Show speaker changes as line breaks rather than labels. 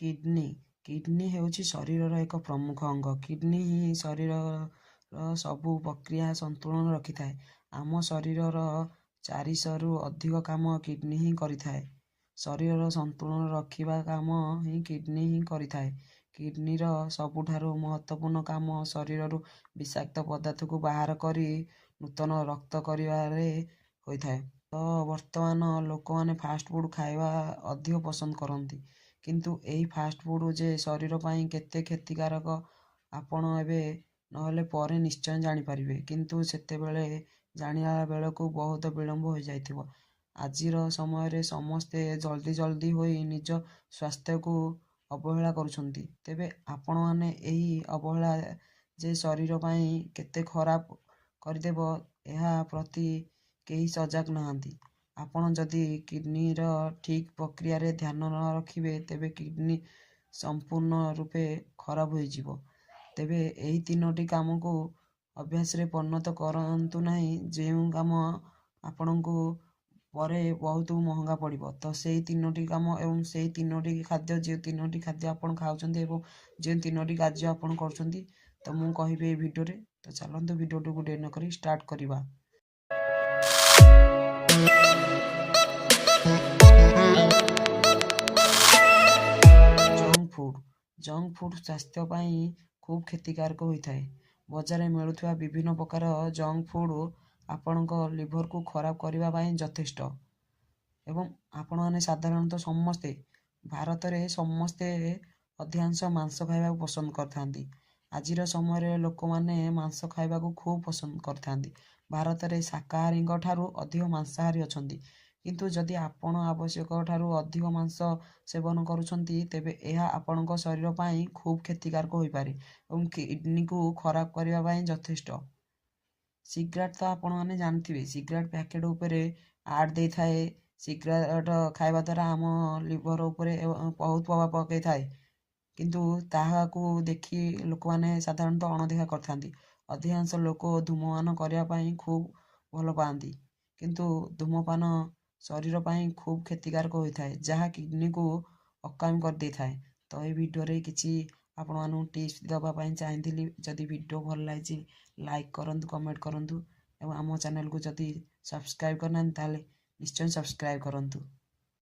Kidney kidney ହେଉଛି ଶରୀରର ଏକ ପ୍ରମୁଖ ଅଙ୍ଗ। କିଡନୀ ହିଁ ଶରୀରର ସବୁ ପ୍ରକ୍ରିୟା ସନ୍ତୁଳନ ରଖିଥାଏ। ଆମ ଶରୀରର 400ରୁ ଅଧିକ କାମ କିଡନୀ ହିଁ କରିଥାଏ। ଶରୀରର ସନ୍ତୁଳନ ରଖିବା କାମ ହିଁ କିଡନୀ ହିଁ କରିଥାଏ। କିଡନୀର ସବୁଠାରୁ ମହତ୍ତ୍ୱପୂର୍ଣ୍ଣ କାମ ଶରୀରରୁ ବିଷାକ୍ତ ପଦାର୍ଥକୁ ବାହାର କରି ନୂତନ ରକ୍ତ କରିବାରେ ହୋଇଥାଏ। ତ ବର୍ତ୍ତମାନ ଲୋକମାନେ ଫାଷ୍ଟଫୁଡ଼୍ ଖାଇବା ଅଧିକ ପସନ୍ଦ କରନ୍ତି। କିନ୍ତୁ ଏହି ଫାଷ୍ଟଫୁଡ଼୍ ଯେ ଶରୀର ପାଇଁ କେତେ କ୍ଷତିକାରକ ଆପଣ ଏବେ ନହେଲେ ପରେ ନିଶ୍ଚୟ ଜାଣିପାରିବେ। କିନ୍ତୁ ସେତେବେଳେ ଜାଣିଲା ବେଳକୁ ବହୁତ ବିଳମ୍ବ ହୋଇଯାଇଥିବ। ଆଜିର ସମୟରେ ସମସ୍ତେ ଜଲ୍ଦି ହୋଇ ନିଜ ସ୍ୱାସ୍ଥ୍ୟକୁ ଅବହେଳା କରୁଛନ୍ତି। ତେବେ ଆପଣମାନେ ଏହି ଅବହେଳା ଯେ ଶରୀର ପାଇଁ କେତେ ଖରାପ କରିଦେବ ଏହା ପ୍ରତି କେହି ସଜାଗ ନାହାନ୍ତି। ଆପଣ ଯଦି କିଡନୀର ଠିକ୍ ପ୍ରକ୍ରିୟାରେ ଧ୍ୟାନ ନ ରଖିବେ ତେବେ କିଡନୀ ସମ୍ପୂର୍ଣ୍ଣ ରୂପେ ଖରାପ ହୋଇଯିବ। ତେବେ ଏହି 3ଟି କାମକୁ ଅଭ୍ୟାସରେ ପରିଣତ କରନ୍ତୁ ନାହିଁ, ଯେଉଁ କାମ ଆପଣଙ୍କୁ ପରେ ବହୁତ ମହଙ୍ଗା ପଡ଼ିବ। ତ ସେଇ 3ଟି କାମ ଏବଂ ସେଇ 3ଟି ଖାଦ୍ୟ, ଯେଉଁ 3ଟି ଖାଦ୍ୟ ଆପଣ ଖାଉଛନ୍ତି ଏବଂ ଯେଉଁ 3ଟି କାର୍ଯ୍ୟ ଆପଣ କରୁଛନ୍ତି, ତ ମୁଁ କହିବି ଏହି ଭିଡ଼ିଓରେ। ତ ଚାଲନ୍ତୁ ଭିଡ଼ିଓଟିକୁ ଡେରି ନକରି ଷ୍ଟାର୍ଟ କରିବା। ଜଙ୍କ ଫୁଡ୍ ସ୍ୱାସ୍ଥ୍ୟ ପାଇଁ ଖୁବ୍ କ୍ଷତିକାରକ ହୋଇଥାଏ। ବଜାରରେ ମିଳୁଥିବା ବିଭିନ୍ନ ପ୍ରକାର ଜଙ୍କ ଫୁଡ୍ ଆପଣଙ୍କ ଲିଭରକୁ ଖରାପ କରିବା ପାଇଁ ଯଥେଷ୍ଟ। ଏବଂ ଆପଣମାନେ ସାଧାରଣତଃ ଭାରତରେ ସମସ୍ତେ ଅଧିକାଂଶ ମାଂସ ଖାଇବାକୁ ପସନ୍ଦ କରିଥାନ୍ତି। ଆଜିର ସମୟରେ ଲୋକମାନେ ମାଂସ ଖାଇବାକୁ ଖୁବ୍ ପସନ୍ଦ କରିଥାନ୍ତି। ଭାରତରେ ଶାକାହାରୀଙ୍କ ଠାରୁ ଅଧିକ ମାଂସାହାରୀ ଅଛନ୍ତି। କିନ୍ତୁ ଯଦି ଆପଣ ଆବଶ୍ୟକ ଠାରୁ ଅଧିକ ମାଂସ ସେବନ କରୁଛନ୍ତି ତେବେ ଏହା ଆପଣଙ୍କ ଶରୀର ପାଇଁ ଖୁବ୍ କ୍ଷତିକାରକ ହୋଇପାରେ ଏବଂ କିଡନୀକୁ ଖରାପ କରିବା ପାଇଁ ଯଥେଷ୍ଟ। ସିଗାରେଟ୍ ତ ଆପଣମାନେ ଜାଣିଥିବେ, ସିଗାରେଟ୍ ପ୍ୟାକେଟ୍ ଉପରେ ଆଡ୍ ଦେଇଥାଏ। ସିଗାରେଟ୍ ଖାଇବା ଦ୍ୱାରା ଆମ ଲିଭର ଉପରେ ବହୁତ ପ୍ରଭାବ ପକାଇଥାଏ। କିନ୍ତୁ ତାହାକୁ ଦେଖି ଲୋକମାନେ ସାଧାରଣତଃ ଅଣଦେଖା କରିଥାନ୍ତି। ଅଧିକାଂଶ ଲୋକ ଧୂମପାନ କରିବା ପାଇଁ ଖୁବ୍ ଭଲ ପାଆନ୍ତି। କିନ୍ତୁ ଧୂମପାନ ଶରୀର ପାଇଁ ଖୁବ୍ କ୍ଷତିକାରକ ହୋଇଥାଏ, ଯାହା କିଡନୀକୁ ଅକାମୀ କରିଦେଇଥାଏ। ତ ଏହି ଭିଡ଼ିଓରେ କିଛି ଆପଣମାନଙ୍କୁ ଟିପ୍ସ ଦେବା ପାଇଁ ଚାହିଁଥିଲି। ଯଦି ଭିଡ଼ିଓ ଭଲ ଲାଗିଛି ଲାଇକ୍ କରନ୍ତୁ, କମେଣ୍ଟ କରନ୍ତୁ ଏବଂ ଆମ ଚ୍ୟାନେଲକୁ ଯଦି ସବସ୍କ୍ରାଇବ୍ କରିନାହାନ୍ତି ତାହେଲେ ନିଶ୍ଚୟ ସବସ୍କ୍ରାଇବ୍ କରନ୍ତୁ।